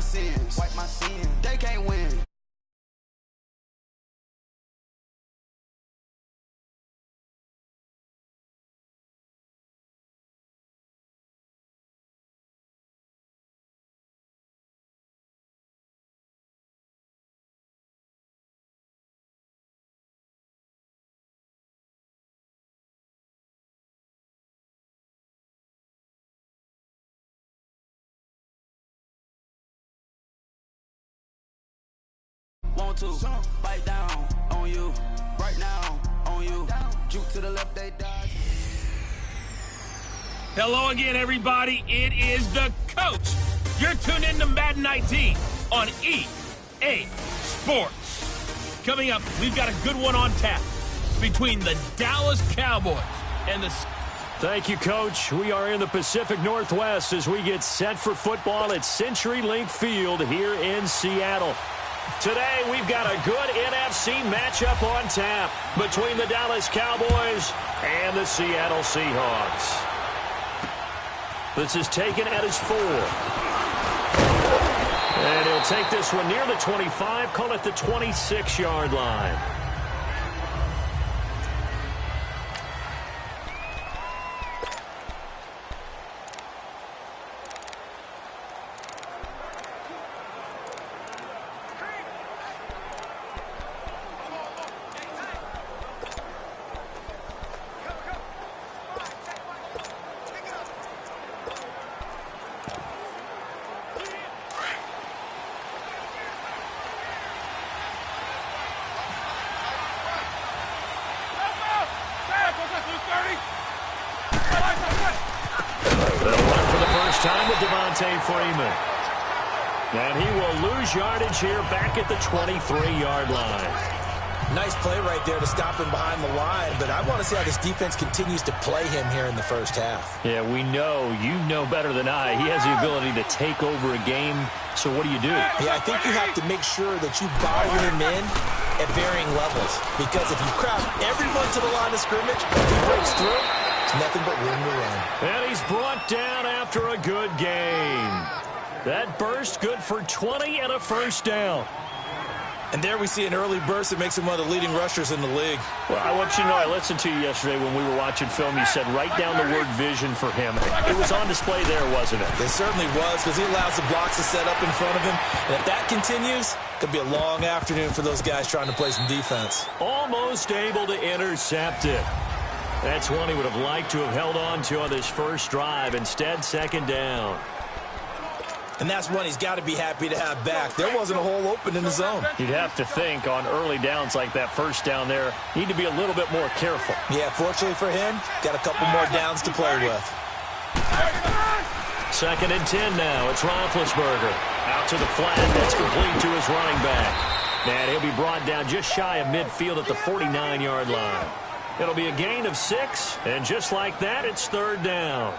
sins. Wipe my sins. They can't win. Want to bite down on you right now on you. Juke to the left, they die. Hello again, everybody. It is the coach. You're tuned in to Madden 19 on EA Sports. Coming up, we've got a good one on tap between the Dallas Cowboys and the... Thank you, Coach. We are in the Pacific Northwest as we get set for football at CenturyLink Field here in Seattle. Today, we've got a good NFC matchup on tap between the Dallas Cowboys and the Seattle Seahawks. This is taken at his 4. And he'll take this one near the 25, call it the 26-yard line. Freeman. And he will lose yardage here back at the 23-yard line. Nice play right there to stop him behind the line, but I want to see how this defense continues to play him here in the first half. Yeah, we know. You know better than I. He has the ability to take over a game, so what do? Yeah, I think you have to make sure that you bother him in at varying levels, because if you crowd everyone to the line of scrimmage, if he breaks through, it's nothing but room to run. And he's brought down after a good game. That burst good for 20 and a first down. And there we see an early burst that makes him one of the leading rushers in the league. Well, I want you to know, I listened to you yesterday when we were watching film. You said write down the word vision for him. It was on display there, wasn't it? It certainly was, because he allows the blocks to set up in front of him. And if that continues, it could be a long afternoon for those guys trying to play some defense. Almost able to intercept it. That's one he would have liked to have held on to on this first drive. Instead, second down. And that's one he's got to be happy to have back. There wasn't a hole open in the zone. You'd have to think on early downs like that first down there, need to be a little bit more careful. Yeah, fortunately for him, got a couple more downs to play with. Second and 10 now. It's Roethlisberger. Out to the flat. That's complete to his running back. And he'll be brought down just shy of midfield at the 49-yard line. It'll be a gain of 6, and just like that, it's third down.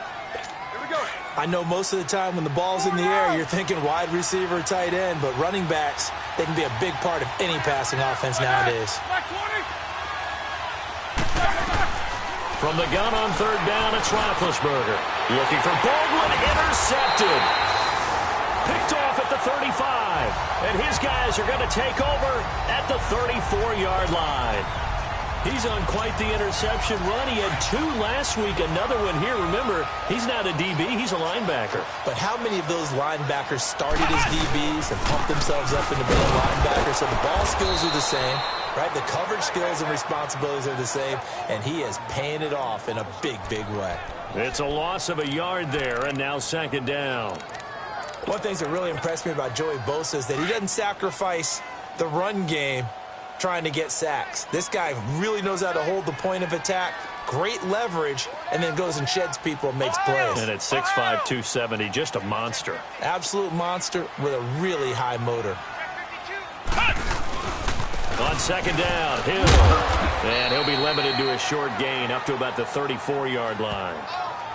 Here we go. I know most of the time when the ball's in the air, you're thinking wide receiver, tight end, but running backs, they can be a big part of any passing offense nowadays. From the gun on third down, it's Roethlisberger. Looking for Baldwin, intercepted. Picked off at the 35. And his guys are going to take over at the 34-yard line. He's on quite the interception run. He had 2 last week, another one here. Remember, he's not a DB, he's a linebacker. But how many of those linebackers started as DBs and pumped themselves up into being linebackers? So the ball skills are the same, right? The coverage skills and responsibilities are the same, and he is paying it off in a big, big way. It's a loss of a yard there, and now second down. One thing that really impressed me about Joey Bosa is that he doesn't sacrifice the run game trying to get sacks. This guy really knows how to hold the point of attack, great leverage, and then goes and sheds people and makes plays. And at 6'5", 270, just a monster. Absolute monster with a really high motor. On second down, Hill. And he'll be limited to a short gain up to about the 34-yard line.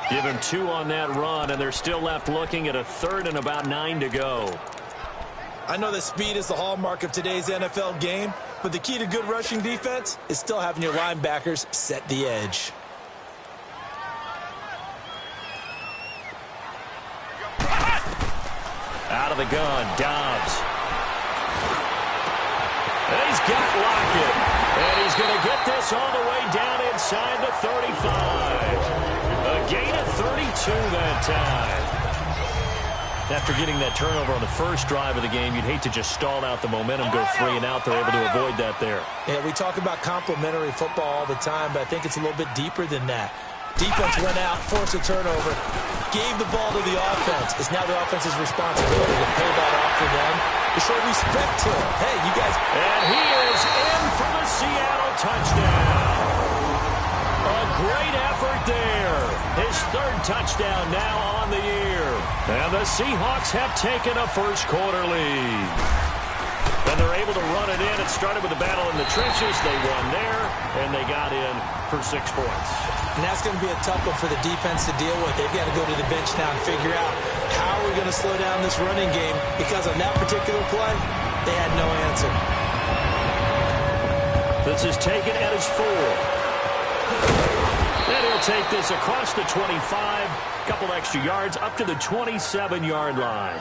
Give him 2 on that run, and they're still left looking at a third and about 9 to go. I know that speed is the hallmark of today's NFL game, but the key to good rushing defense is still having your linebackers set the edge. Out of the gun, Dobbs. And he's got Lockett. And he's going to get this all the way down inside the 35. A gain of 32 that time. After getting that turnover on the first drive of the game, you'd hate to just stall out the momentum, go 3 and out. They're able to avoid that there. Yeah, we talk about complementary football all the time, but I think it's a little bit deeper than that. Defense went out, forced a turnover, gave the ball to the offense. It's now the offense's responsibility to pay that off for them, to show respect to him. Hey, you guys. And he is in for the Seattle touchdown. A great effort there. His 3rd touchdown now on the year. And the Seahawks have taken a first-quarter lead. And they're able to run it in. It started with a battle in the trenches. They won there, and they got in for 6 points. And that's going to be a tough one for the defense to deal with. They've got to go to the bench now and figure out how are we going to slow down this running game, because on that particular play, they had no answer. This is taken at his 4. And he'll take this across the 25, a couple extra yards, up to the 27-yard line.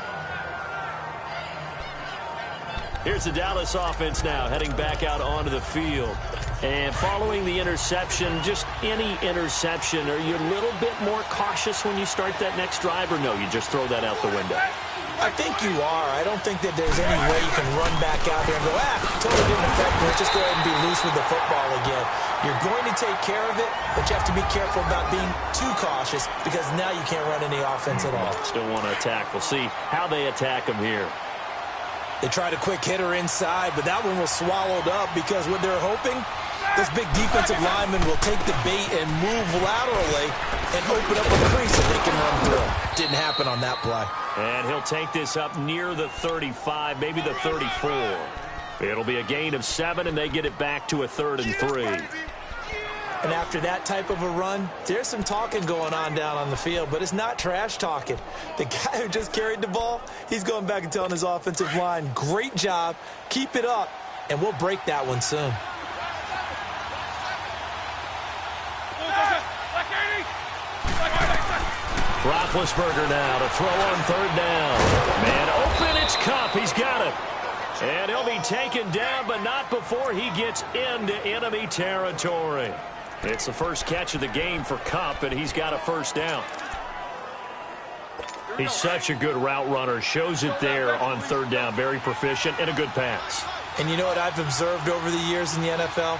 Here's the Dallas offense now, heading back out onto the field. And following the interception, just any interception, are you a little bit more cautious when you start that next drive, or no, you just throw that out the window? I think you are. I don't think that there's any way you can run back out there and go, totally didn't affect me. Let's just go ahead and be loose with the football again. You're going to take care of it, but you have to be careful about being too cautious, because now you can't run any offense at all. Still want to attack. We'll see how they attack him here. They tried a quick hitter inside, but that one was swallowed up, because what they're hoping, those big defensive linemen will take the bait and move laterally and open up a crease that they can run through. Didn't happen on that play. And he'll take this up near the 35, maybe the 34. It'll be a gain of 7, and they get it back to a 3rd and 3. And after that type of a run, there's some talking going on down on the field, but it's not trash talking. The guy who just carried the ball, he's going back and telling his offensive line, great job, keep it up, and we'll break that one soon. Roethlisberger now to throw on 3rd down. Man open, it's Kupp. He's got it. And he'll be taken down, but not before he gets into enemy territory. It's the first catch of the game for Kupp, and he's got a 1st down. He's such a good route runner. Shows it there on 3rd down. Very proficient and a good pass. And you know what I've observed over the years in the NFL?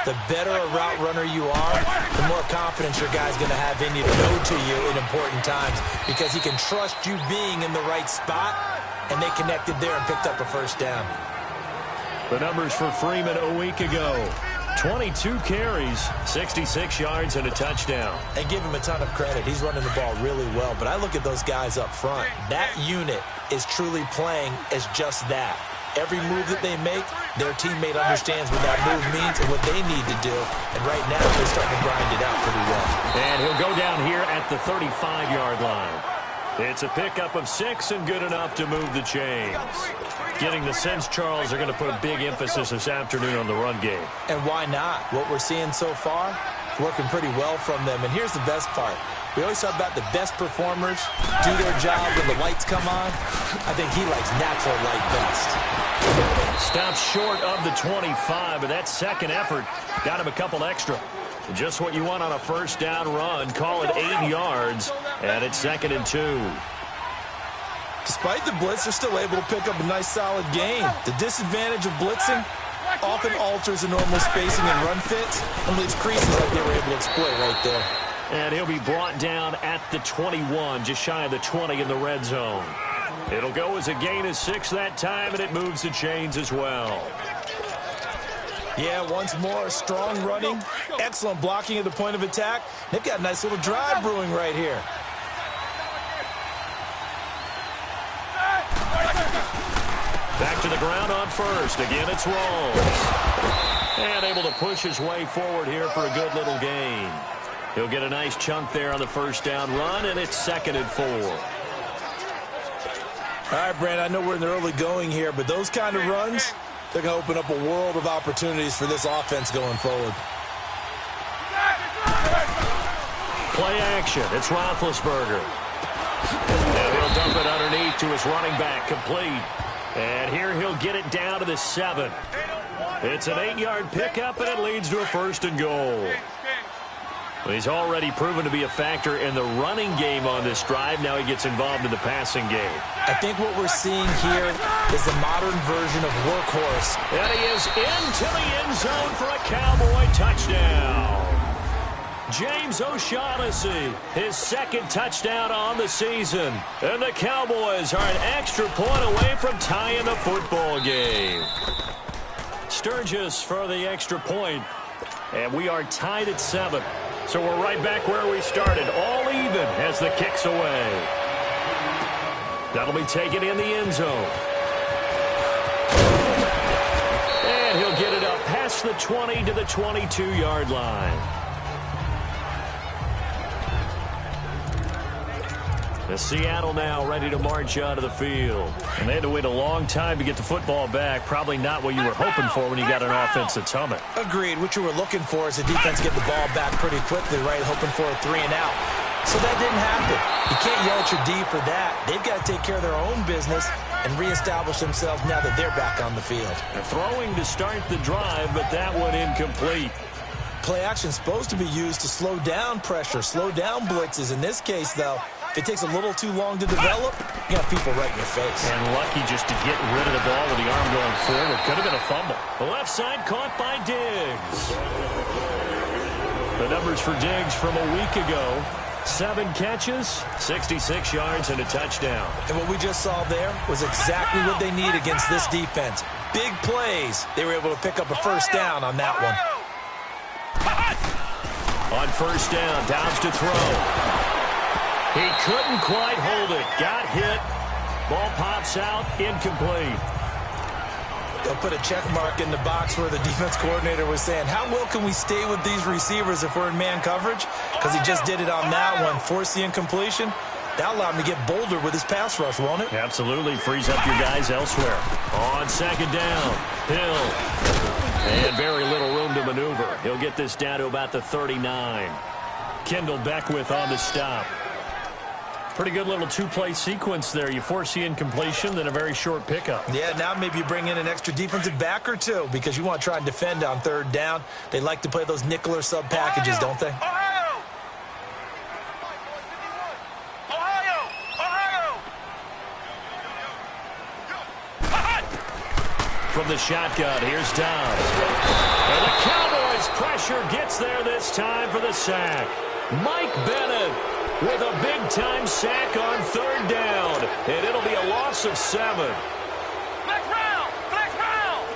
The better a route runner you are, the more confidence your guy's going to have in you to go to you in important times, because he can trust you being in the right spot, and they connected there and picked up a 1st down. The numbers for Freeman a week ago. 22 carries, 66 yards, and a touchdown. And give him a ton of credit. He's running the ball really well, but I look at those guys up front. That unit is truly playing as just that. Every move that they make, their teammate understands what that move means and what they need to do. And right now, they're starting to grind it out pretty well. And he'll go down here at the 35-yard line. It's a pickup of 6 and good enough to move the chains. Getting the sense, Charles, are going to put a big emphasis this afternoon on the run game. And why not? What we're seeing so far, working pretty well from them. And here's the best part. We always talk about the best performers do their job when the lights come on. I think he likes natural light best. Stops short of the 25, but that second effort got him a couple extra. Just what you want on a 1st down run. Call it 8 yards, and it's 2nd and 2. Despite the blitz, they're still able to pick up a nice, solid gain. The disadvantage of blitzing often alters the normal spacing and run fits and leaves creases like they were able to exploit right there. And he'll be brought down at the 21, just shy of the 20 in the red zone. It'll go as a gain of 6 that time, and it moves the chains as well. Yeah, once more, strong running, excellent blocking at the point of attack. They've got a nice little drive brewing right here. Back to the ground on 1st. Again, it's Rawls. And able to push his way forward here for a good little gain. He'll get a nice chunk there on the 1st down run, and it's 2nd and 4. All right, Brand, I know we're in the early going here, but those kind of runs, they're going to open up a world of opportunities for this offense going forward. Play action. It's Roethlisberger. And he'll dump it underneath to his running back, complete. And here he'll get it down to the 7. It's an 8-yard pickup, and it leads to a 1st and goal. Well, he's already proven to be a factor in the running game on this drive. Now he gets involved in the passing game. I think what we're seeing here is the modern version of workhorse. And he is into the end zone for a Cowboy touchdown. James O'Shaughnessy, his 2nd touchdown on the season. And the Cowboys are an extra point away from tying the football game. Sturgis for the extra point. And we are tied at 7. So we're right back where we started, all even as the kick's away. That'll be taken in the end zone. And he'll get it up past the 20 to the 22-yard line. The Seattle now ready to march out of the field. And they had to wait a long time to get the football back. Probably not what you were hoping for when you got an offense that's humming. Agreed. What you were looking for is the defense get the ball back pretty quickly, right? Hoping for a 3 and out. So that didn't happen. You can't yell at your D for that. They've got to take care of their own business and reestablish themselves now that they're back on the field. They're throwing to start the drive, but that one incomplete. Play action is supposed to be used to slow down pressure, slow down blitzes. In this case, though, if it takes a little too long to develop, you got people right in your face. And lucky just to get rid of the ball with the arm going forward. Could have been a fumble. The left side caught by Diggs. The numbers for Diggs from a week ago. 7 catches, 66 yards, and a touchdown. And what we just saw there was exactly what they need against this defense. Big plays. They were able to pick up a first down on that one. On first down, Downs to throw. He couldn't quite hold it. Got hit. Ball pops out. Incomplete. They'll put a check mark in the box where the defense coordinator was saying, how well can we stay with these receivers if we're in man coverage? Because he just did it on that one. Force the incompletion. That allowed him to get bolder with his pass rush, won't it? Absolutely. Frees up your guys elsewhere. On second down, Hill. And very little room to maneuver. He'll get this down to about the 39. Kendall Beckwith on the stop. Pretty good little 2-play sequence there. You force the incompletion, then a very short pickup. Yeah, now maybe you bring in an extra defensive back or two because you want to try and defend on third down. They like to play those nickel or sub packages, don't they? From the shotgun, here's Downs. And the Cowboys' pressure gets there this time for the sack. Mike Bennett with a big-time sack on third down. And it'll be a loss of 7. Flex round! Flex round!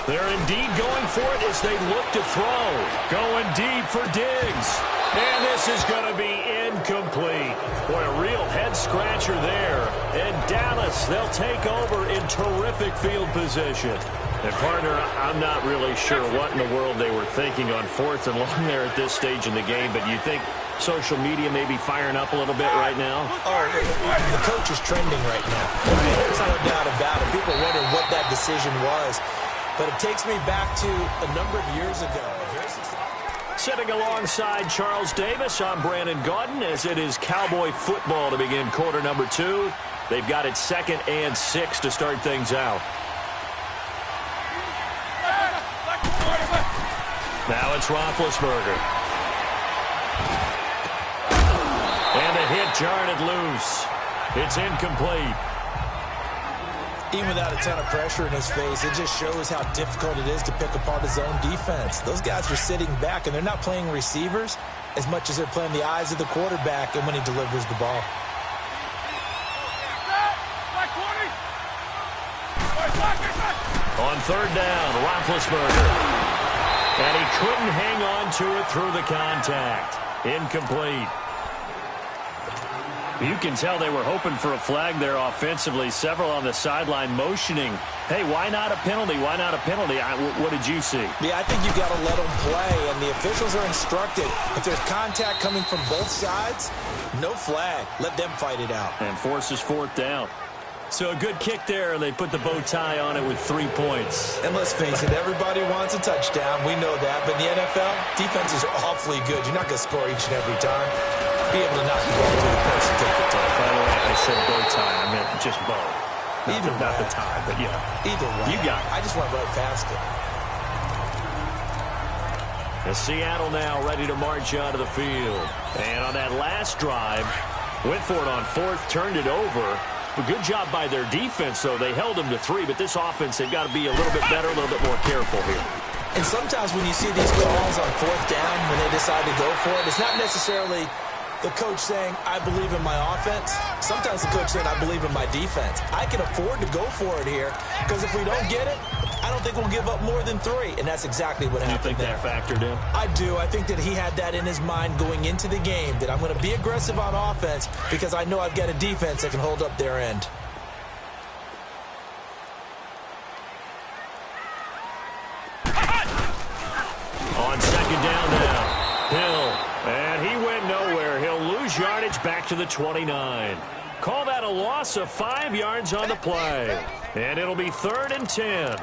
They're indeed going for it as they look to throw. Going deep for Diggs. And this is going to be incomplete. Boy, a real head-scratcher there. And Dallas, they'll take over in terrific field position. And, partner, I'm not really sure what in the world they were thinking on 4th and long there at this stage in the game, but you think social media may be firing up a little bit right now? Oh, the coach is trending right now. There's no doubt about it. People wonder what that decision was. But it takes me back to a number of years ago. Sitting alongside Charles Davis, I'm Brandon Gaudin, as it is Cowboy football to begin quarter number 2. They've got it 2nd and 6 to start things out. Now it's Roethlisberger. And a hit jarred it loose. It's incomplete. Even without a ton of pressure in his face, it just shows how difficult it is to pick apart his own defense. Those guys are sitting back, and they're not playing receivers as much as they're playing the eyes of the quarterback and when he delivers the ball. On third down, Roethlisberger. And he couldn't hang on to it through the contact. Incomplete. You can tell they were hoping for a flag there offensively. Several on the sideline motioning. Hey, why not a penalty? Why not a penalty? What did you see? Yeah, I think you got to let them play, and the officials are instructed. If there's contact coming from both sides, no flag. Let them fight it out. And forces 4th down. So a good kick there, and they put the bow tie on it with 3 points. And let's face it, everybody wants a touchdown. We know that. But in the NFL, defenses are awfully good. You're not going to score each and every time. be able to knock the ball through the post and take the toe. By the way, I said bow tie. I meant just bow. Not the tie, but yeah. Either way. You got it. I just went right past it. And Seattle now ready to march out of the field. And on that last drive, went for it on fourth, turned it over. A good job by their defense, though. They held them to 3, but this offense, they've got to be a little bit better, a little bit more careful here. And sometimes when you see these calls on fourth down, when they decide to go for it, it's not necessarily the coach saying, I believe in my offense. Sometimes the coach saying, I believe in my defense. I can afford to go for it here, because if we don't get it, I don't think we'll give up more than 3. And that's exactly what happened there. You think that factored in? I do. I think that he had that in his mind going into the game, that I'm going to be aggressive on offense because I know I've got a defense that can hold up their end. On second down now, Hill. And he went nowhere. He'll lose yardage back to the 29. Call that a loss of 5 yards on the play. And it'll be 3rd and 10.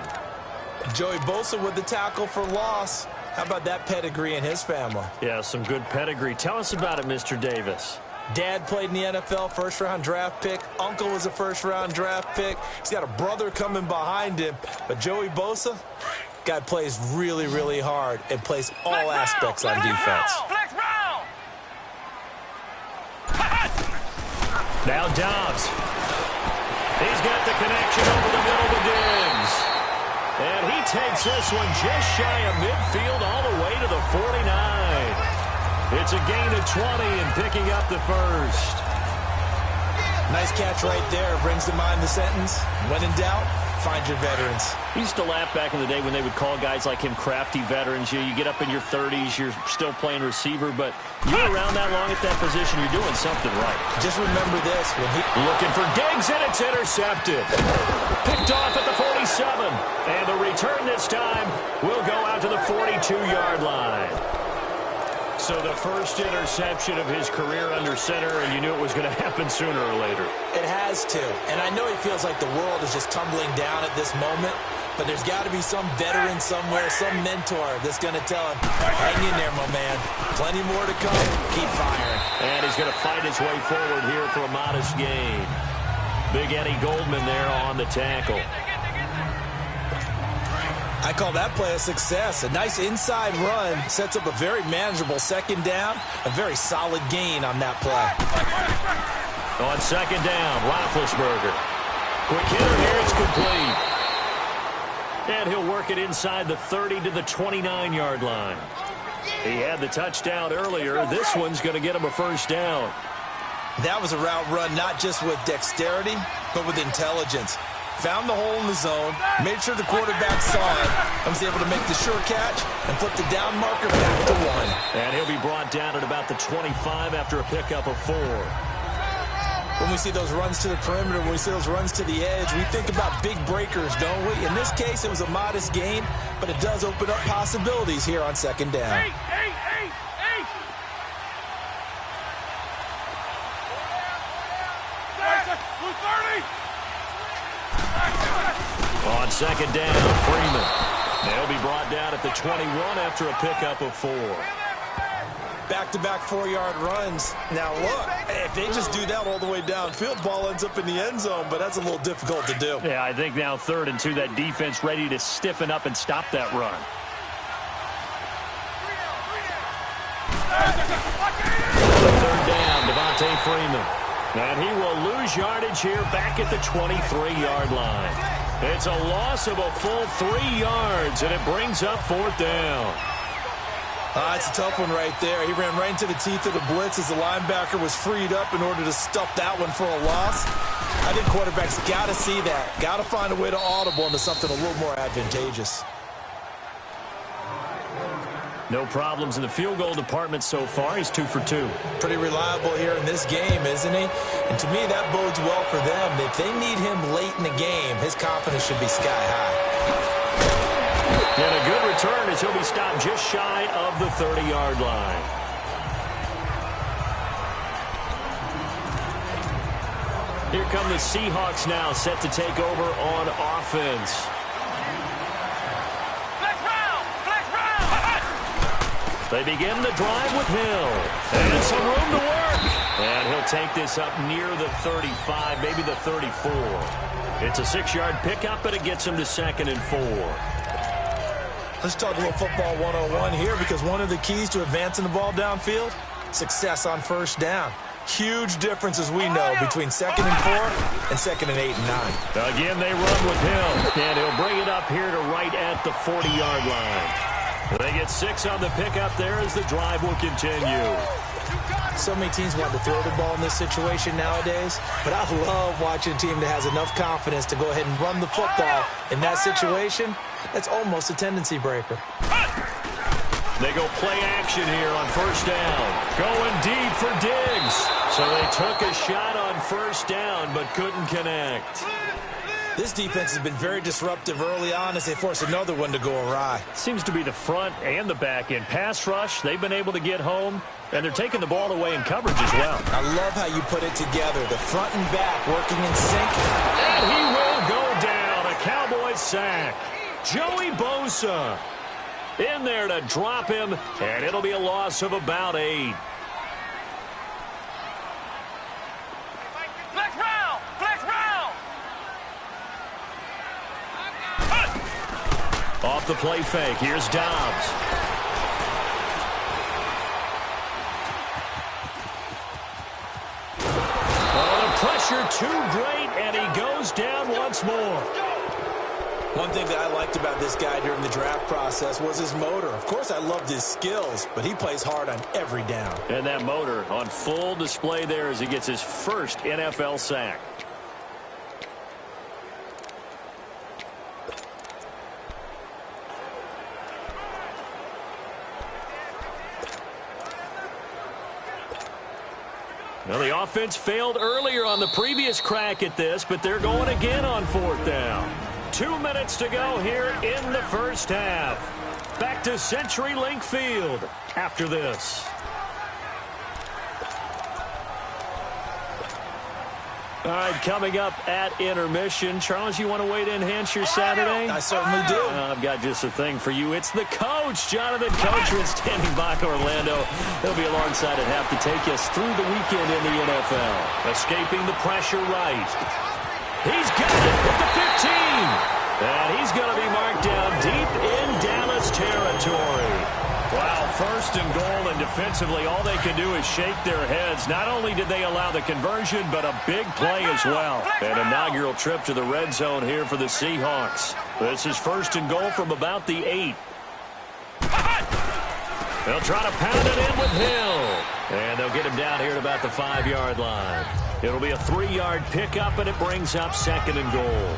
Joey Bosa with the tackle for loss. How about that pedigree in his family? Yeah, some good pedigree. Tell us about it, Mr. Davis. Dad played in the NFL, first-round draft pick. Uncle was a first-round draft pick. He's got a brother coming behind him. But Joey Bosa, guy plays really, really hard and plays all aspects on defense. Now Dobbs. He's got the connection over the middle to Diggs. And he takes this one just shy of midfield all the way to the 49. It's a gain of 20 and picking up the first. Nice catch right there. Brings to mind the sentence, when in doubt, find your veterans. I used to laugh back in the day when they would call guys like him crafty veterans. You get up in your 30s, you're still playing receiver, but you're around that long at that position, you're doing something right. Just remember this. When he looking for Diggs, and it's intercepted. Picked off at the 47. And the return this time will go out to the 42-yard line. So the first interception of his career under center, and you knew it was going to happen sooner or later. It has to. And I know he feels like the world is just tumbling down at this moment, but there's got to be some veteran somewhere, some mentor that's going to tell him, hang in there, my man. Plenty more to come. Keep firing. And he's going to fight his way forward here for a modest gain. Big Eddie Goldman there on the tackle. I call that play a success. A nice inside run sets up a very manageable second down. A very solid gain on that play. On second down, Roethlisberger. Quick hitter here, it's complete. And he'll work it inside the 30 to the 29-yard line. He had the touchdown earlier. This one's going to get him a first down. That was a route run not just with dexterity, but with intelligence. Found the hole in the zone, made sure the quarterback saw it, and was able to make the sure catch and flip the down marker back to 1. And he'll be brought down at about the 25 after a pickup of 4. When we see those runs to the perimeter, when we see those runs to the edge, we think about big breakers, don't we? In this case, it was a modest gain, but it does open up possibilities here on second down. On second down, Freeman. They'll be brought down at the 21 after a pickup of 4. Back-to-back 4-yard runs. Now, look, if they just do that all the way downfield, ball ends up in the end zone, but that's a little difficult to do. Yeah, I think now 3rd and 2, that defense ready to stiffen up and stop that run. The 3rd down, Devontae Freeman. And he will lose yardage here back at the 23-yard line. It's a loss of a full 3 yards, and it brings up 4th down. It's a tough one right there. He ran right into the teeth of the blitz as the linebacker was freed up in order to stuff that one for a loss. I think quarterbacks got to see that. Got to find a way to audible into something a little more advantageous. No problems in the field goal department so far. He's 2 for 2. Pretty reliable here in this game, isn't he? And to me, that bodes well for them. If they need him late in the game, his confidence should be sky high. And a good return as he'll be stopped just shy of the 30-yard line. Here come the Seahawks now, set to take over on offense. They begin the drive with Hill. And some room to work. And he'll take this up near the 35, maybe the 34. It's a 6-yard pickup, and it gets him to 2nd and 4. Let's talk a little football 101 here, because one of the keys to advancing the ball downfield, success on first down. Huge difference, as we know, between 2nd and 4 and 2nd and 8 and 9. Again, they run with Hill, and he'll bring it up here to right at the 40-yard line. They get 6 on the pickup there as the drive will continue. So many teams want to throw the ball in this situation nowadays, but I love watching a team that has enough confidence to go ahead and run the football in that situation. That's almost a tendency breaker. They go play action here on first down. Going deep for Diggs. So they took a shot on first down but couldn't connect. This defense has been very disruptive early on as they force another one to go awry. Seems to be the front and the back end. Pass rush, they've been able to get home, and they're taking the ball away in coverage as well. I love how you put it together. The front and back working in sync. And he will go down. A Cowboys sack. Joey Bosa in there to drop him, and it'll be a loss of about 8. Flex round! Flex round! Off the play fake, here's Dobbs. Oh, the pressure too great, and he goes down once more. One thing that I liked about this guy during the draft process was his motor. Of course, I loved his skills, but he plays hard on every down. And that motor on full display there as he gets his first NFL sack. Well, the offense failed earlier on the previous crack at this, but they're going again on 4th down. 2 minutes to go here in the first half. Back to CenturyLink Field after this. All right, coming up at intermission. Charles, you want to wait to enhance your Saturday? I certainly do. I've got just a thing for you. It's the coach, Jonathan Coachman, standing by Orlando. He'll be alongside at half to take us through the weekend in the NFL. Escaping the pressure right. He's got it at the 15. And he's going to be marked down deep in Dallas territory. Wow, 1st and goal, and defensively all they can do is shake their heads. Not only did they allow the conversion, but a big play as well. An inaugural trip to the red zone here for the Seahawks. This is 1st and goal from about the 8. They'll try to pound it in with Hill. And they'll get him down here at about the 5-yard line. It'll be a 3-yard pickup, and it brings up 2nd and goal.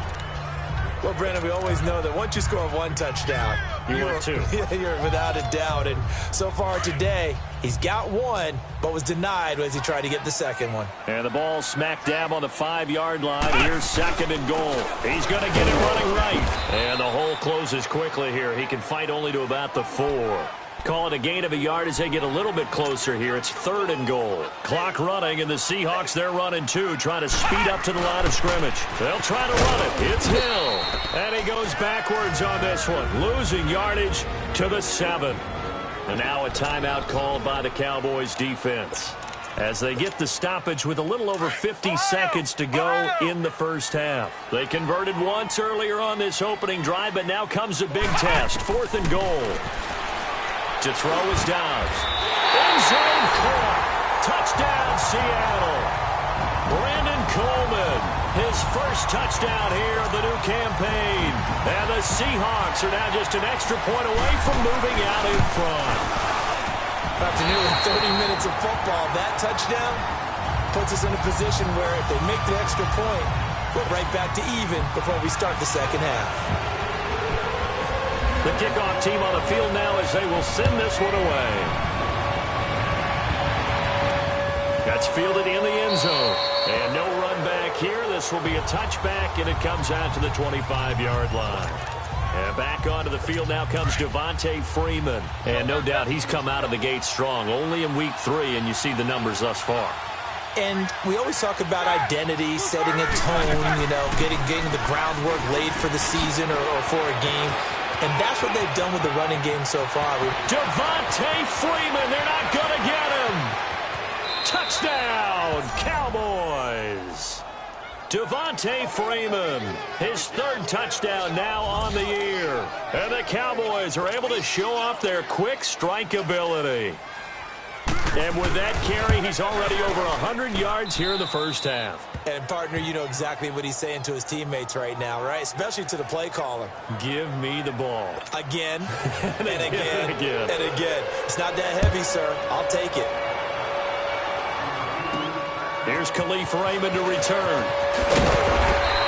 Well, Brandon, we always know that once you score 1 touchdown, you're 2. You're without a doubt. And so far today, he's got 1, but was denied as he tried to get the 2nd one. And the ball smack dab on the 5-yard line. Here's 2nd and goal. He's going to get it running right. And the hole closes quickly here. He can fight only to about the 4. Call it a gain of a yard as they get a little bit closer here. It's 3rd and goal. Clock running, and the Seahawks, they're running too, trying to speed up to the line of scrimmage. They'll try to run it. It's Hill. And he goes backwards on this one, losing yardage to the 7. And now a timeout called by the Cowboys defense as they get the stoppage with a little over 50 seconds to go in the first half. They converted once earlier on this opening drive, but now comes a big test. 4th and goal. To throw is Dobbs. End zone caught. Touchdown, Seattle. Brandon Coleman, his first touchdown here of the new campaign. And the Seahawks are now just an extra point away from moving out in front. After nearly 30 minutes of football, that touchdown puts us in a position where if they make the extra point, we're right back to even before we start the second half. The kickoff team on the field now as they will send this one away. That's fielded in the end zone. And no run back here. This will be a touchback, and it comes out to the 25-yard line. And back onto the field now comes Devontae Freeman. And no doubt he's come out of the gate strong. Only in week 3, and you see the numbers thus far. And we always talk about identity, setting a tone, getting the groundwork laid for the season or for a game. And that's what they've done with the running game so far. Devontae Freeman, they're not going to get him. Touchdown, Cowboys. Devontae Freeman, his third touchdown now on the year. And the Cowboys are able to show off their quick strike ability. And with that carry, he's already over 100 yards here in the first half. And, partner, you know exactly what he's saying to his teammates right now, right? Especially to the play caller. Give me the ball. Again, and again, again. and again. It's not that heavy, sir. I'll take it. Here's Khalif Raymond to return.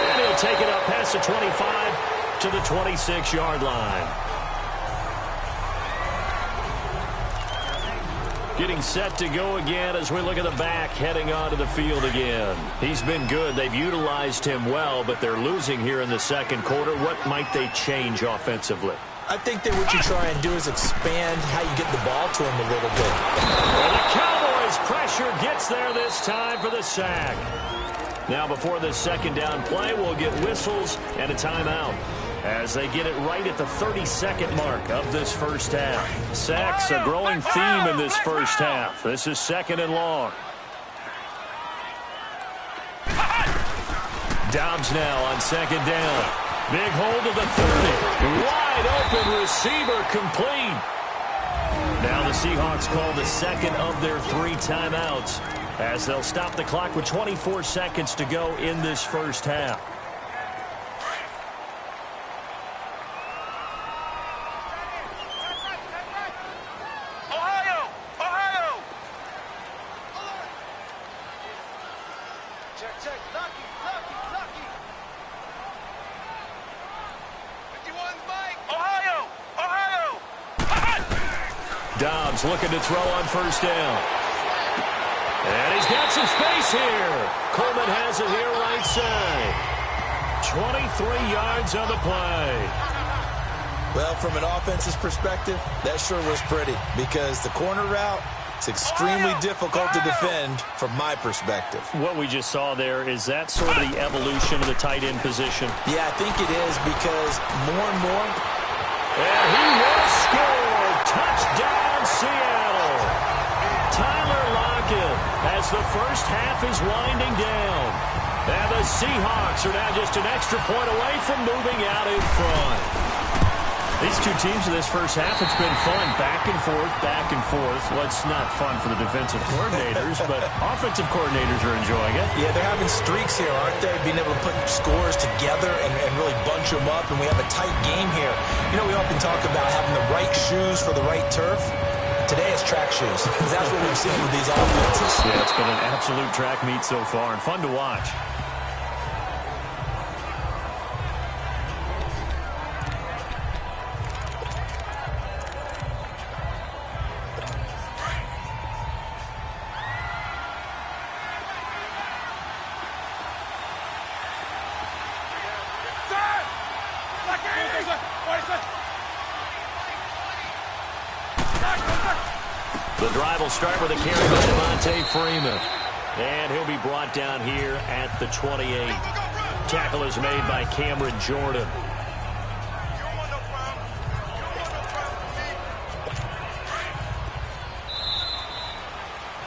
And he'll take it up past the 25 to the 26-yard line. Getting set to go again as we look at the back heading onto the field again. He's been good. They've utilized him well, but they're losing here in the second quarter. What might they change offensively? I think that what you try and do is expand how you get the ball to him a little bit. And the Cowboys pressure gets there this time for the sack. Now before this second down play, we'll get whistles and a timeout as they get it right at the 30-second mark of this first half. Sacks a growing theme in this first half. This is second and long. Dobbs now on second down. Big hold of the 30. Wide open receiver complete. Now the Seahawks call the second of their 3 timeouts as they'll stop the clock with 24 seconds to go in this first half. Dobbs looking to throw on first down. And he's got some space here. Coleman has it here right side. 23 yards on the play. Well, from an offense's perspective, that sure was pretty because the corner route is extremely difficult to defend from my perspective. What we just saw there, is that sort of the evolution of the tight end position? Yeah, I think it is because more and more. And he will score. Touchdown, Seattle. Tyler Lockett as the first half is winding down. And the Seahawks are now just an extra point away from moving out in front. These two teams in this first half, it's been fun. Back and forth, back and forth. Well, it's not fun for the defensive coordinators, but offensive coordinators are enjoying it. Yeah, they're having streaks here, aren't they? Being able to put scores together and really bunch them up, and we have a tight game here. You know, we often talk about having the right shoes for the right turf. Today it's track shoes, because that's what we've seen with these offenses. Yeah, it's been an absolute track meet so far, and fun to watch. The drive will start with a carry by Devontae Freeman. And he'll be brought down here at the 28. Tackle is made by Cameron Jordan.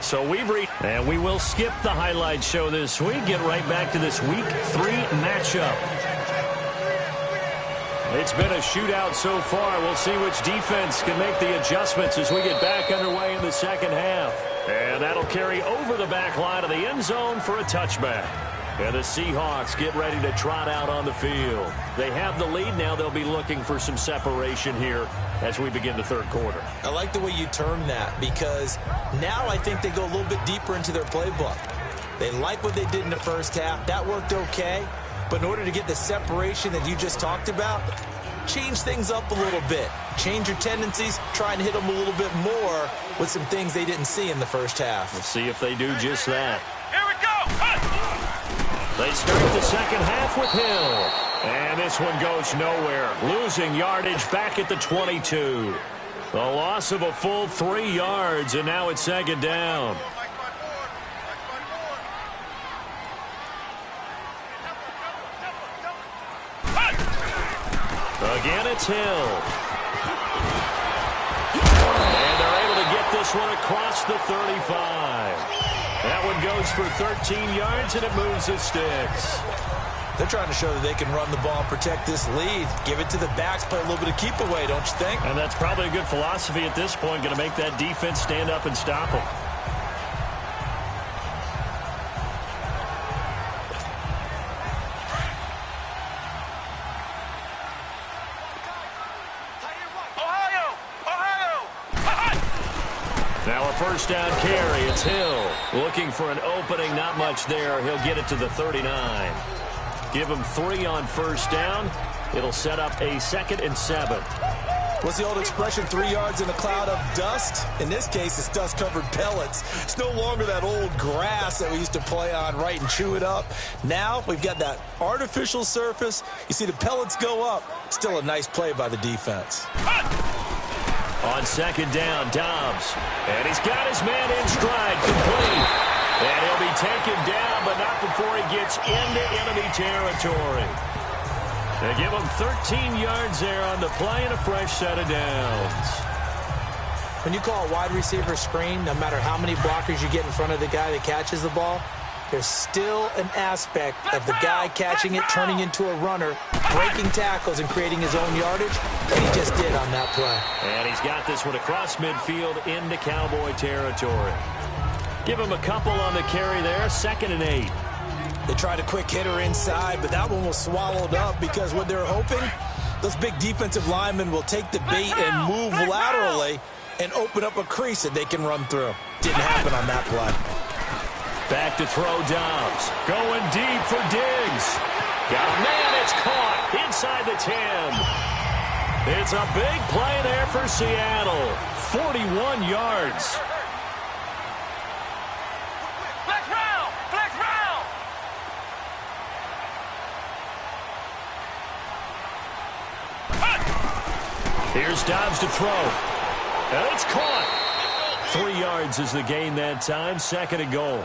So we've reached, and we will skip the highlight show this week. Get right back to this Week 3 matchup. It's been a shootout so far. We'll see which defense can make the adjustments as we get back underway in the second half. And that'll carry over the back line of the end zone for a touchback. And the Seahawks get ready to trot out on the field. They have the lead. Now they'll be looking for some separation here as we begin the third quarter. I like the way you term that because now I think they go a little bit deeper into their playbook. They like what they did in the first half. That worked okay. But in order to get the separation that you just talked about, change things up a little bit. Change your tendencies, try and hit them a little bit more with some things they didn't see in the first half. We'll see if they do just that. Here we go. They start the second half with Hill. And this one goes nowhere. Losing yardage back at the 22. The loss of a full 3 yards, and now it's second down. Again, it's Hill. And they're able to get this one across the 35. That one goes for 13 yards, and it moves the sticks. They're trying to show that they can run the ball and protect this lead. Give it to the backs, play a little bit of keep away, don't you think? And that's probably a good philosophy at this point, going to make that defense stand up and stop them. Now a first down carry. It's Hill looking for an opening. Not much there. He'll get it to the 39. Give him 3 on first down. It'll set up a 2nd and 7. What's the old expression, 3 yards in a cloud of dust? In this case, it's dust-covered pellets. It's no longer that old grass that we used to play on, right, and chew it up. Now we've got that artificial surface. You see the pellets go up. Still a nice play by the defense. On 2nd down, Dobbs. And he's got his man in stride, complete. And he'll be taken down, but not before he gets into enemy territory. They give him 13 yards there on the play and a fresh set of downs. When you call a wide receiver screen, no matter how many blockers you get in front of the guy that catches the ball, there's still an aspect of the guy catching it, turning into a runner, breaking tackles and creating his own yardage, and he just did on that play. And he's got this one across midfield into Cowboy territory. Give him a couple on the carry there, 2nd and 8. They tried a quick hitter inside, but that one was swallowed up because what they're hoping, those big defensive linemen will take the bait and move laterally and open up a crease that they can run through. Didn't happen on that play. Back to throw Dobbs. Going deep for Diggs. Got a man, it's caught inside the 10. It's a big play there for Seattle. 41 yards. Flex round! Flex round! Here's Dobbs to throw. And it's caught. 3 yards is the gain that time. 2nd and goal.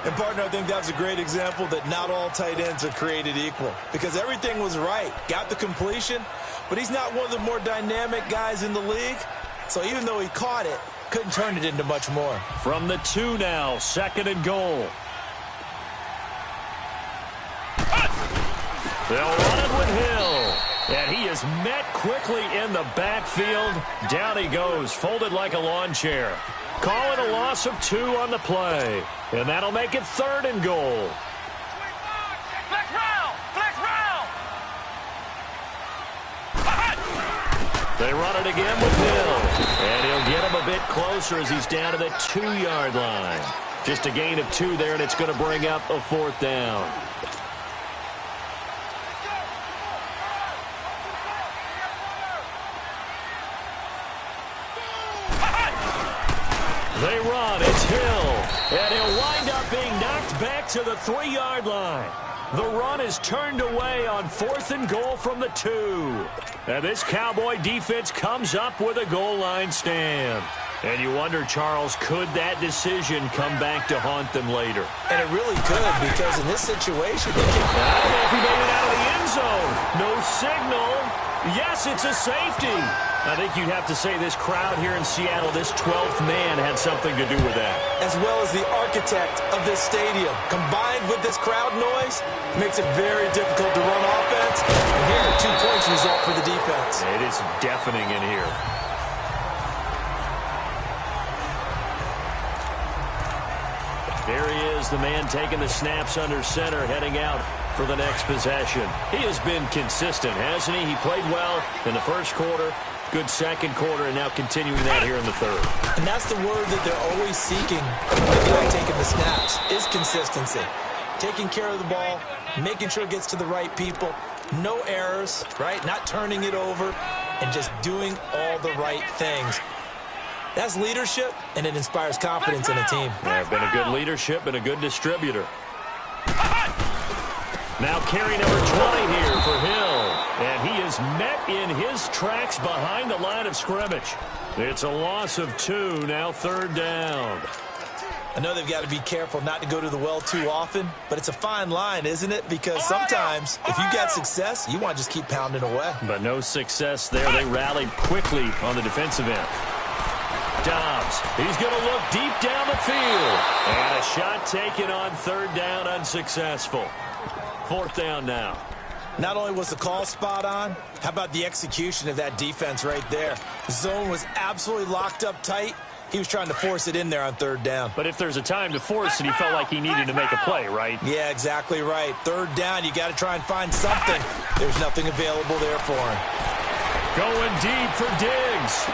And, partner, I think that was a great example that not all tight ends are created equal because everything was right. Got the completion, but he's not one of the more dynamic guys in the league. So even though he caught it, couldn't turn it into much more. From the 2 now, 2nd and goal. They'll run it with Hill. And he is met quickly in the backfield. Down he goes, folded like a lawn chair. Call it a loss of 2 on the play. And that'll make it 3rd and goal. Flex round! Flex round! They run it again with Hill. And he'll get him a bit closer as he's down to the 2-yard line. Just a gain of 2 there, and it's going to bring up a 4th down. They run, it's Hill, and he'll wind up being knocked back to the 3-yard line. The run is turned away on 4th and goal from the 2. And this Cowboy defense comes up with a goal line stand. And you wonder, Charles, could that decision come back to haunt them later? And it really could, because in this situation, I don't know if he made it out of the end zone. No signal. Yes, it's a safety. I think you'd have to say this crowd here in Seattle, this 12th man, had something to do with that. as well as the architect of this stadium, combined with this crowd noise, makes it very difficult to run offense. And here, 2 points result for the defense. It is deafening in here. There he is, the man taking the snaps under center, heading out for the next possession. He has been consistent, hasn't he? He played well in the first quarter, good second quarter, and now continuing that here in the third. And that's the word that they're always seeking from the guy taking the snaps, is consistency. Taking care of the ball, making sure it gets to the right people, no errors, right? Not turning it over, and just doing all the right things. That's leadership, and it inspires confidence in a team. Yeah, been a good leadership and a good distributor. Now carry number 20 here for Hill. And he is met in his tracks behind the line of scrimmage. It's a loss of 2, now third down. I know they've got to be careful not to go to the well too often, but it's a fine line, isn't it? Because sometimes if you got success, you want to just keep pounding away. But no success there. They rallied quickly on the defensive end. Dobbs, he's going to look deep down the field. And a shot taken on third down, unsuccessful. Fourth down now. Not only was the call spot on, how about the execution of that defense right there? The zone was absolutely locked up tight. He was trying to force it in there on third down. But if there's a time to force it, he felt like he needed to make a play, right? Yeah, exactly right. Third down, you got to try and find something. There's nothing available there for him. Going deep for Diggs.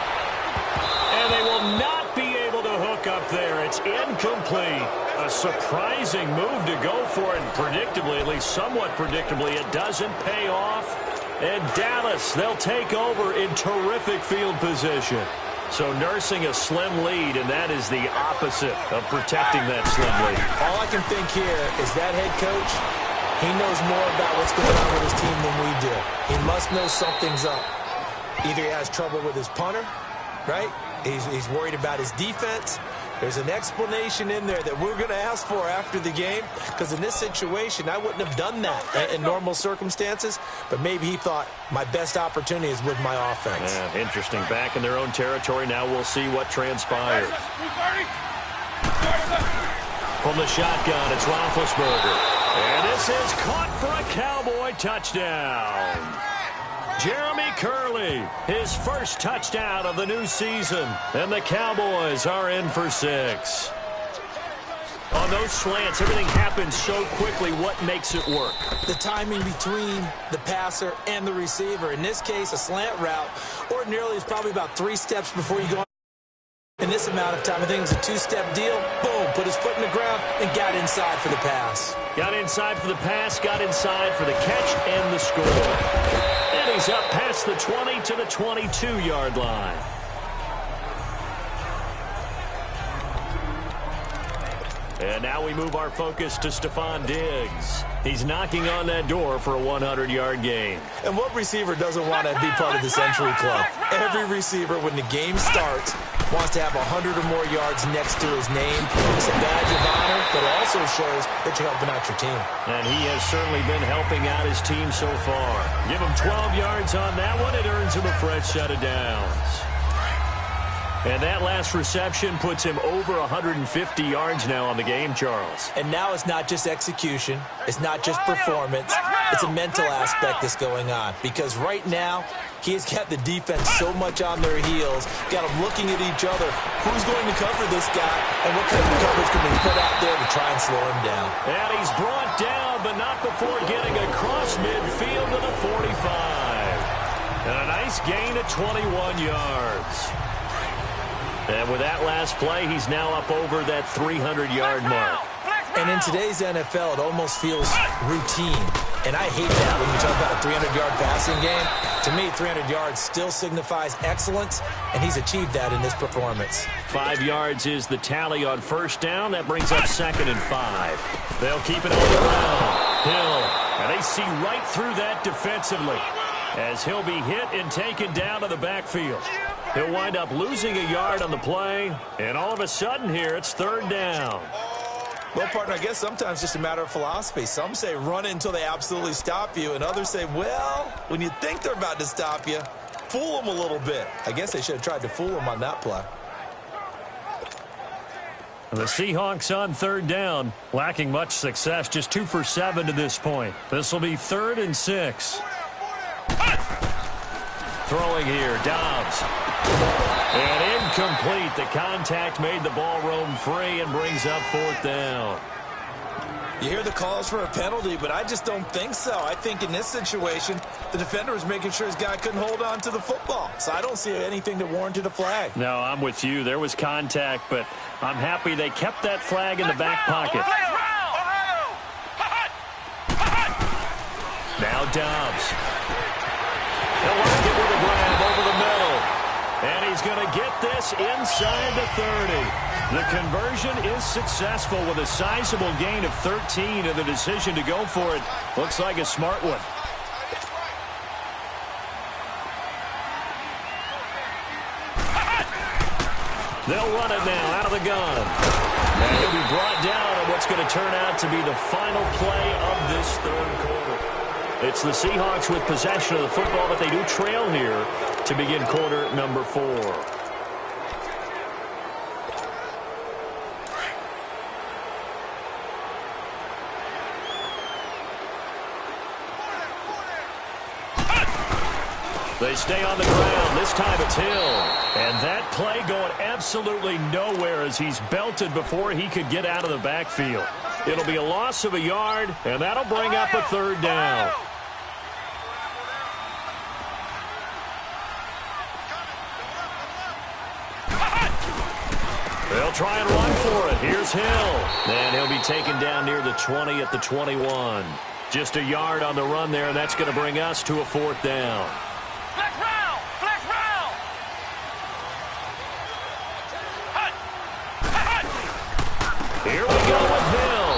And they will not be able to hook up there. It's incomplete. A surprising move to go for it. Predictably, at least somewhat predictably, it doesn't pay off. And Dallas, they'll take over in terrific field position. So nursing a slim lead, and that is the opposite of protecting that slim lead. All I can think here is that head coach, he knows more about what's going on with his team than we do. He must know something's up. Either he has trouble with his punter, right? He's worried about his defense. There's an explanation in there that we're going to ask for after the game, because in this situation, I wouldn't have done that in normal circumstances, but maybe he thought my best opportunity is with my offense. Yeah, interesting. Back in their own territory. Now we'll see what transpires. From the shotgun, it's Roethlisberger. And this is caught for a Cowboy touchdown. Jeremy Curley, his first touchdown of the new season. And the Cowboys are in for 6. On those slants, everything happens so quickly. What makes it work? The timing between the passer and the receiver. In this case, a slant route ordinarily is probably about 3 steps before you go. In this amount of time, I think it was a 2-step deal. Boom, put his foot in the ground and got inside for the pass. Got inside for the pass, got inside for the catch and the score. And he's up past the 20 to the 22-yard line. And now we move our focus to Stephon Diggs. He's knocking on that door for a 100-yard gain. And what receiver doesn't want to be part of the Century Club? Every receiver, when the game starts, wants to have 100 or more yards next to his name. It's a badge of honor, but it also shows that you're helping out your team. And he has certainly been helping out his team so far. Give him 12 yards on that one. It earns him a fresh set of downs. And that last reception puts him over 150 yards now on the game, Charles. And now it's not just execution. It's not just performance. It's a mental aspect that's going on. Because right now, he has got the defense so much on their heels, got them looking at each other. Who's going to cover this guy, and what kind of coverage can we put out there to try and slow him down? And he's brought down, but not before getting across midfield to the 45. And a nice gain of 21 yards. And with that last play, he's now up over that 300-yard mark. And in today's NFL, it almost feels routine. And I hate that when you talk about a 300-yard passing game. To me, 300 yards still signifies excellence, and he's achieved that in this performance. 5 yards is the tally on first down. That brings up 2nd and 5. They'll keep it on the ground. Hill, and they see right through that defensively as he'll be hit and taken down to the backfield. He'll wind up losing a yard on the play, and all of a sudden here, it's 3rd down. Well, partner, I guess sometimes it's just a matter of philosophy. Some say run until they absolutely stop you, and others say, well, when you think they're about to stop you, fool them a little bit. I guess they should have tried to fool them on that play. The Seahawks on 3rd down, lacking much success, just 2 for 7 to this point. This will be 3rd and 6. Throwing here, Dobbs. And incomplete. The contact made the ball roam free and brings up 4th down. You hear the calls for a penalty, but I just don't think so. I think in this situation, the defender was making sure his guy couldn't hold on to the football. So I don't see anything that warranted a flag. No, I'm with you. There was contact, but I'm happy they kept that flag in the back pocket. Now Dobbs. He'll work it with a grab over the middle. And he's going to get this inside the 30. The conversion is successful with a sizable gain of 13, and the decision to go for it looks like a smart one. They'll run it now out of the gun. And he'll be brought down on what's going to turn out to be the final play of this third quarter. It's the Seahawks with possession of the football, but they do trail here to begin quarter number 4. They stay on the ground. This time it's Hill. And that play going absolutely nowhere as he's belted before he could get out of the backfield. It'll be a loss of a yard, and that'll bring up a third down. They'll try and run for it. Here's Hill. And he'll be taken down near the 20 at the 21. Just a yard on the run there, and that's going to bring us to a fourth down. Flex round! Flex round! Here we go with Hill.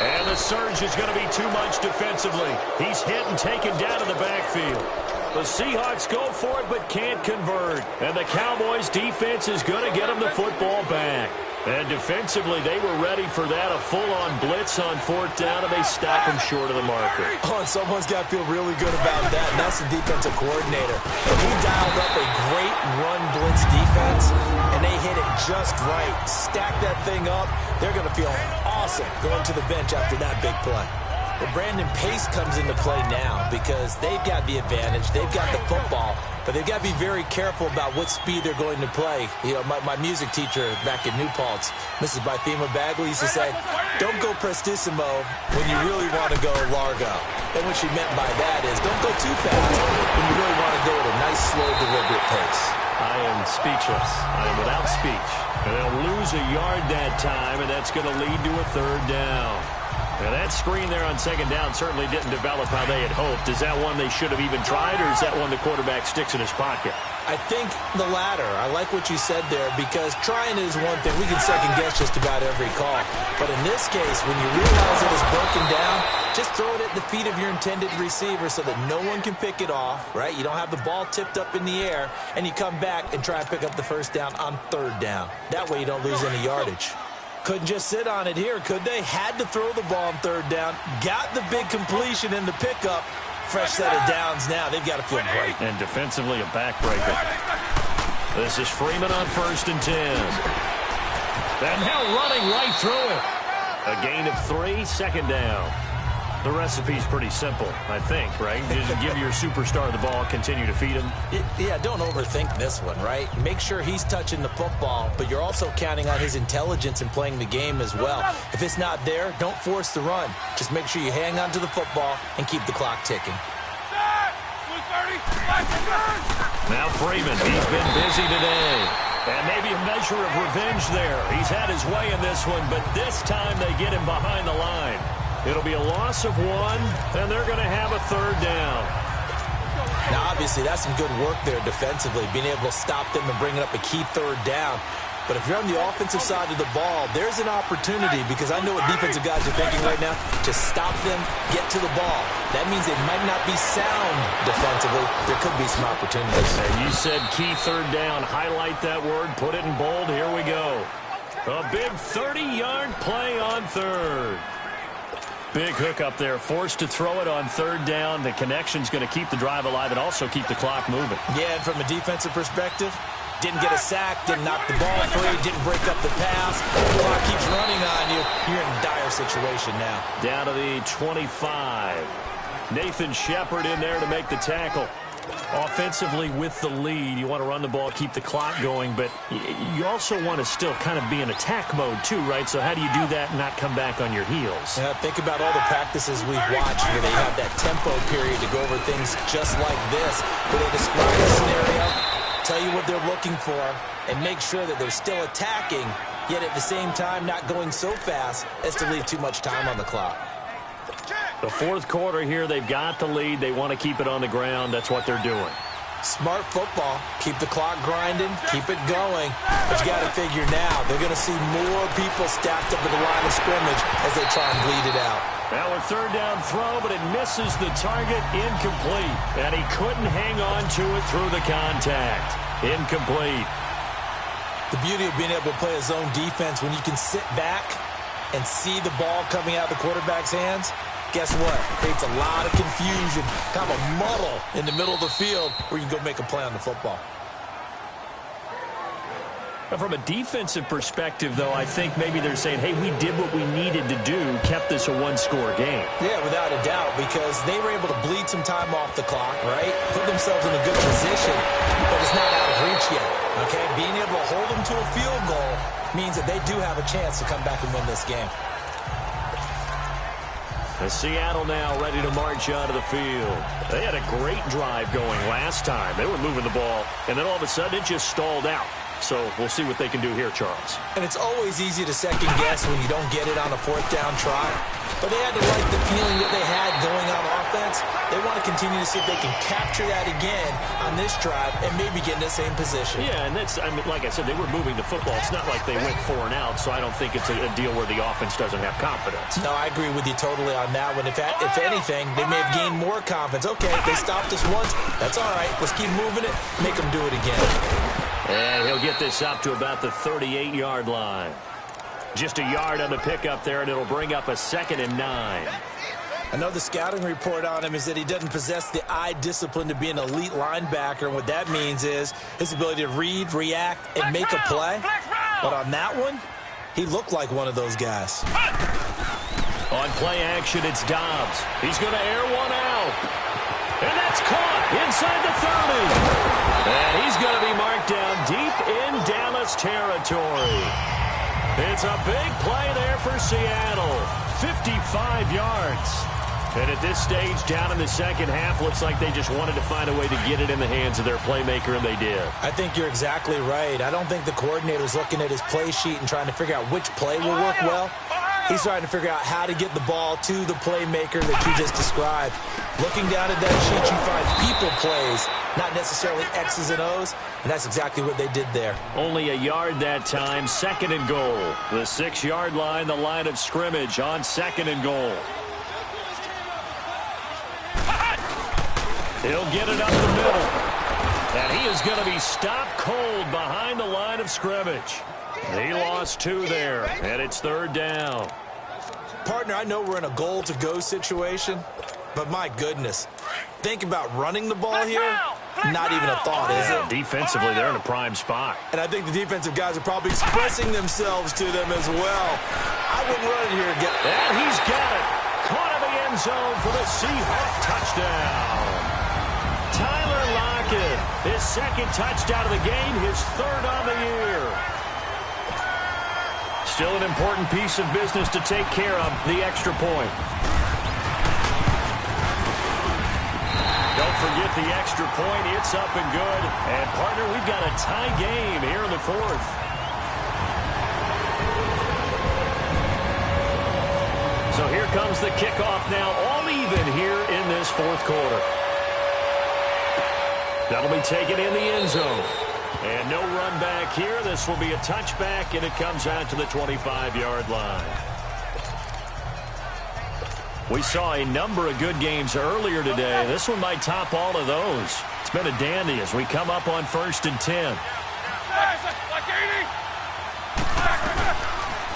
And the surge is going to be too much defensively. He's hit and taken down to the backfield. The Seahawks go for it but can't convert. And the Cowboys' defense is going to get them the football back. And defensively, they were ready for that, a full-on blitz on fourth down, and they stop him short of the marker. Oh, and someone's got to feel really good about that, and that's the defensive coordinator. And he dialed up a great run blitz defense, and they hit it just right. Stack that thing up. They're going to feel awesome going to the bench after that big play. Well, Brandon, pace comes into play now because they've got the advantage. They've got the football, but they've got to be very careful about what speed they're going to play. You know, my music teacher back in New Paltz, Mrs. Bythema Bagley, used to say, don't go prestissimo when you really want to go largo. And what she meant by that is don't go too fast when you really want to go at a nice, slow, deliberate pace. I am speechless. I am without speech. And they'll lose a yard that time, and that's going to lead to a third down. Now, that screen there on second down certainly didn't develop how they had hoped. Is that one they should have even tried, or is that one the quarterback sticks in his pocket? I think the latter. I like what you said there because trying is one thing. We can second-guess just about every call. But in this case, when you realize it is broken down, just throw it at the feet of your intended receiver so that no one can pick it off, right? You don't have the ball tipped up in the air, and you come back and try and pick up the first down on third down. That way you don't lose any yardage. Couldn't just sit on it here, could they? Had to throw the ball on third down. Got the big completion in the pickup. Fresh set of downs now. They've got to feel great. And defensively, a backbreaker. This is Freeman on 1st and 10. And now running right through it. A gain of 3, second down. The recipe's pretty simple, I think, right? Just give your superstar the ball, continue to feed him. Yeah, don't overthink this one, right? Make sure he's touching the football, but you're also counting on his intelligence in playing the game as well. If it's not there, don't force the run. Just make sure you hang on to the football and keep the clock ticking. Now Freeman, he's been busy today. And maybe a measure of revenge there. He's had his way in this one, but this time they get him behind the line. It'll be a loss of 1, and they're going to have a third down. Now, obviously, that's some good work there defensively, being able to stop them and bringing up a key third down. But if you're on the offensive side of the ball, there's an opportunity because I know what defensive guys are thinking right now. Just stop them, get to the ball. That means they might not be sound defensively. There could be some opportunities. And you said key third down. Highlight that word. Put it in bold. Here we go. A big 30-yard play on third. Big hook up there, forced to throw it on third down. The connection's going to keep the drive alive and also keep the clock moving. Yeah, and from a defensive perspective, didn't get a sack, didn't knock the ball free, didn't break up the pass. The clock keeps running on you. You're in a dire situation now. Down to the 25. Nathan Shepard in there to make the tackle. Offensively with the lead, you want to run the ball, keep the clock going, but you also want to still kind of be in attack mode too, right? So how do you do that and not come back on your heels? Yeah, think about all the practices we've watched where they have that tempo period to go over things just like this, where they describe the scenario, tell you what they're looking for, and make sure that they're still attacking, yet at the same time not going so fast as to leave too much time on the clock. The fourth quarter here, they've got the lead. They want to keep it on the ground. That's what they're doing. Smart football. Keep the clock grinding. Keep it going. But you got to figure now, they're going to see more people stacked up at the line of scrimmage as they try and bleed it out. Now a third down throw, but it misses the target. Incomplete. And he couldn't hang on to it through the contact. Incomplete. The beauty of being able to play a zone defense when you can sit back and see the ball coming out of the quarterback's hands, guess what? Creates a lot of confusion, kind of a muddle in the middle of the field where you can go make a play on the football. From a defensive perspective, though, I think maybe they're saying, hey, we did what we needed to do, kept this a one-score game. Yeah, without a doubt, because they were able to bleed some time off the clock, right? Put themselves in a good position, but it's not out of reach yet, okay? Being able to hold them to a field goal means that they do have a chance to come back and win this game. And Seattle now ready to march onto the field. They had a great drive going last time. They were moving the ball, and then all of a sudden it just stalled out. So we'll see what they can do here, Charles. And it's always easy to second guess when you don't get it on a fourth down try. But they had to like the feeling that they had going on offense. They want to continue to see if they can capture that again on this drive and maybe get in the same position. Yeah, and that's, I mean, like I said, they were moving the football. It's not like they went 4 and out, so I don't think it's a deal where the offense doesn't have confidence. No, I agree with you totally on that one. If anything, they may have gained more confidence. Okay, they stopped us once. That's all right. Let's keep moving it. Make them do it again. And he'll get this up to about the 38-yard line. Just a yard on the pickup there, and it'll bring up a 2nd and 9. Another scouting report on him is that he doesn't possess the eye discipline to be an elite linebacker. And what that means is his ability to read, react, and make a play. But on that one, he looked like one of those guys. On play action, it's Dobbs. He's going to air one out. And that's caught inside the 30. And he's going to be marked down deep in Dallas territory. It's a big play there for Seattle. 55 yards. And at this stage, down in the second half, looks like they just wanted to find a way to get it in the hands of their playmaker, and they did. I think you're exactly right. I don't think the coordinator's looking at his play sheet and trying to figure out which play will work well. He's trying to figure out how to get the ball to the playmaker that you just described. Looking down at that sheet, you find people plays, not necessarily X's and O's, and that's exactly what they did there. Only a yard that time, 2nd and goal. The 6-yard line, the line of scrimmage on 2nd and goal. He'll get it up the middle. And he is going to be stopped cold behind the line of scrimmage. He lost 2 there, and it's 3rd down. Partner, I know we're in a goal-to-go situation, but my goodness, think about running the ball here. Not even a thought, is it? Defensively, they're in a prime spot. And I think the defensive guys are probably expressing themselves to them as well. I wouldn't run it here and get it. And he's got it. Caught in the end zone for the Seahawk touchdown. Tyler Lockett, his 2nd touchdown of the game, his 3rd on the year. Still an important piece of business to take care of, the extra point. Don't forget the extra point. It's up and good. And, partner, we've got a tie game here in the 4th. So here comes the kickoff now, all even here in this 4th quarter. That'll be taken in the end zone. And no run back here. This will be a touchback, and it comes out to the 25-yard line. We saw a number of good games earlier today. This one might top all of those. It's been a dandy as we come up on 1st and 10.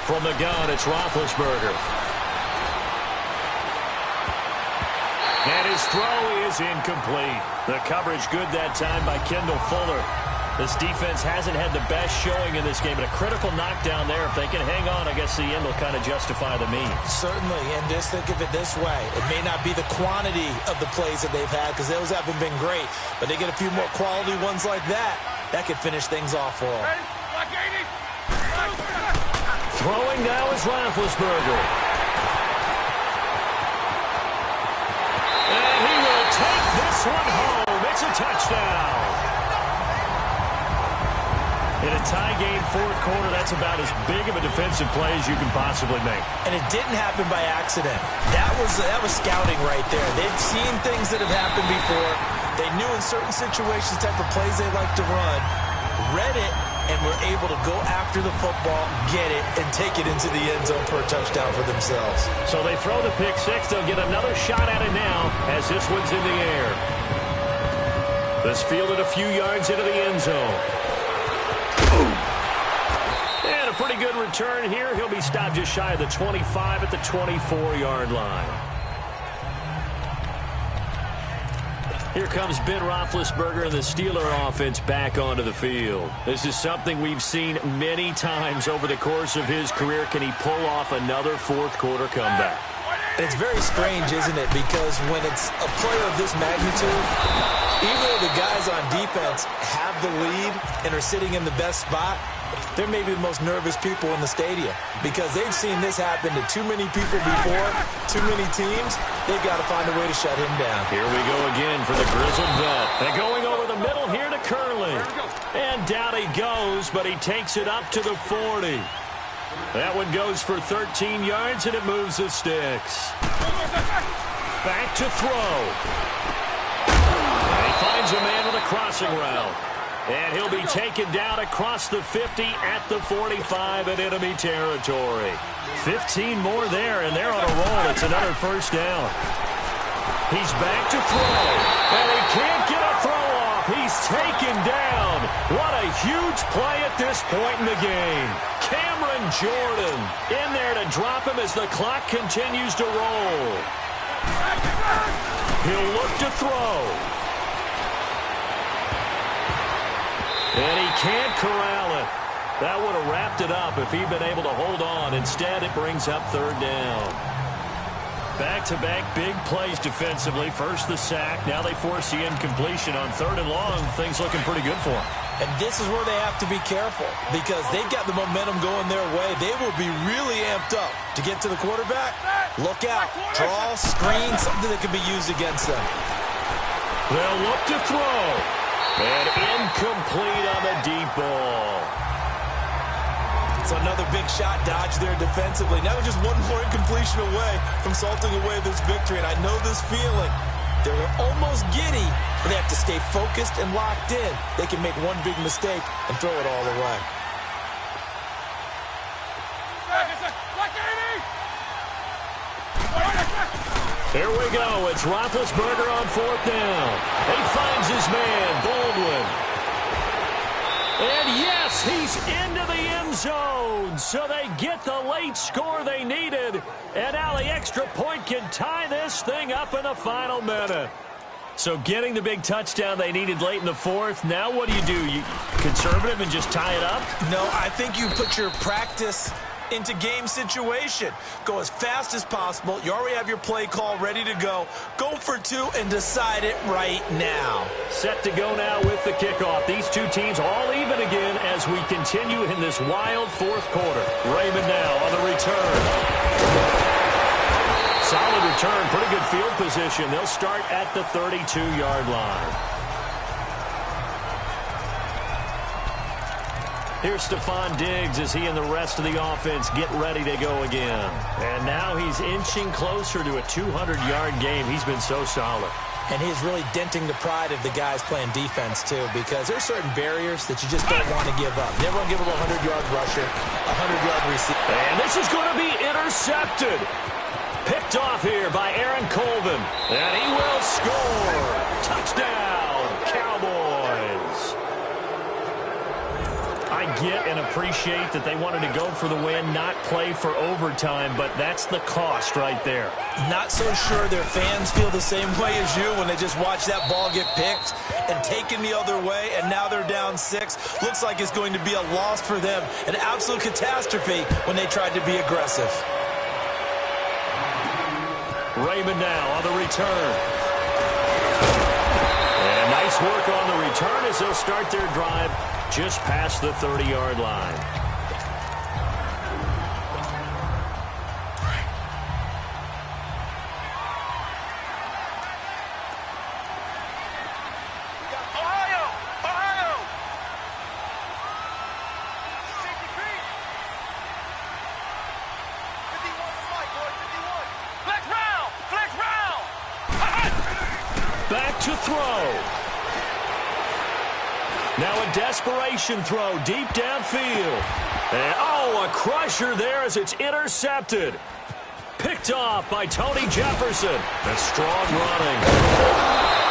From the gun, it's Roethlisberger. And his throw is incomplete. The coverage good that time by Kendall Fuller. This defense hasn't had the best showing in this game, but a critical knockdown there. If they can hang on, I guess the end will kind of justify the means. Certainly, and just think of it this way. It may not be the quantity of the plays that they've had, because those haven't been great, but they get a few more quality ones like that. That could finish things off for them. Throwing now is Roethlisberger. And he will take this one home. It's a touchdown. In a tie game 4th quarter, that's about as big of a defensive play as you can possibly make. And it didn't happen by accident. That was scouting right there. They've seen things that have happened before. They knew in certain situations the type of plays they like to run, read it, and were able to go after the football, get it, and take it into the end zone for a touchdown for themselves. So they throw the pick 6. They'll get another shot at it now as this one's in the air. This fielded a few yards into the end zone. pretty good return here. He'll be stopped just shy of the 25 at the 24-yard line. Here comes Ben Roethlisberger and the Steeler offense back onto the field. This is something we've seen many times over the course of his career. Can he pull off another fourth-quarter comeback? And it's very strange, isn't it? Because when it's a play of this magnitude, even though the guys on defense have the lead and are sitting in the best spot, they're maybe the most nervous people in the stadium because they've seen this happen to too many people before, too many teams. They've got to find a way to shut him down. Here we go again for the grizzled vet. They're going over the middle here to Curley. And down he goes, but he takes it up to the 40. That one goes for 13 yards, and it moves the sticks. Back to throw. And he finds a man with a crossing route. And he'll be taken down across the 50 at the 45 in enemy territory. 15 more there, and they're on a roll. It's another first down. He's back to throw, and he can't get a throw off. He's taken down. What a huge play at this point in the game. Cameron Jordan in there to drop him as the clock continues to roll. He'll look to throw. And he can't corral it. That would have wrapped it up if he'd been able to hold on. Instead, it brings up third down. Back-to-back big plays defensively. First the sack. Now they force the incompletion on third and long. Things looking pretty good for them. And this is where they have to be careful because they've got the momentum going their way. They will be really amped up to get to the quarterback. Look out. Draw, screen, something that can be used against them. They'll look to throw. And incomplete on the deep ball. It's another big shot dodge there defensively. Now they're just one more incompletion away from salting away this victory. And I know this feeling. They're almost giddy, but they have to stay focused and locked in. They can make one big mistake and throw it all away. Here we go. It's Roethlisberger on fourth down. He finds his man, Baldwin. And yes, he's into the end zone. So they get the late score they needed. And now the extra point can tie this thing up in the final minute. So getting the big touchdown they needed late in the fourth. Now what do? You conservative and just tie it up? No, I think you put your practice into game situation. Go as fast as possible. You already have your play call ready to go. Go for two and decide it right now. Set to go now with the kickoff. These two teams all even again as we continue in this wild fourth quarter. Raymond now on the return. Solid return. Pretty good field position. They'll start at the 32-yard line. Here's Stephon Diggs as he and the rest of the offense get ready to go again. And now he's inching closer to a 200-yard game. He's been so solid. And he's really denting the pride of the guys playing defense, too, because there's certain barriers that you just don't want to give up. Never want to give up a 100-yard rusher, a 100-yard receiver. And this is going to be intercepted. Picked off here by Aaron Colvin. And he will score. Touchdown, Cowboys. I get and appreciate that they wanted to go for the win, not play for overtime, but that's the cost right there. Not so sure their fans feel the same way as you when they just watch that ball get picked and taken the other way, and now they're down 6. Looks like it's going to be a loss for them, an absolute catastrophe when they tried to be aggressive. Raymond now on the return. And nice work on the return as they'll start their drive just past the 30-yard line. Ohio! Safety creep! 51 flight, boy, 51. Flex round! Back to throw. Now a desperation throw deep downfield. And, a crusher there as it's intercepted. Picked off by Tony Jefferson. That's strong running.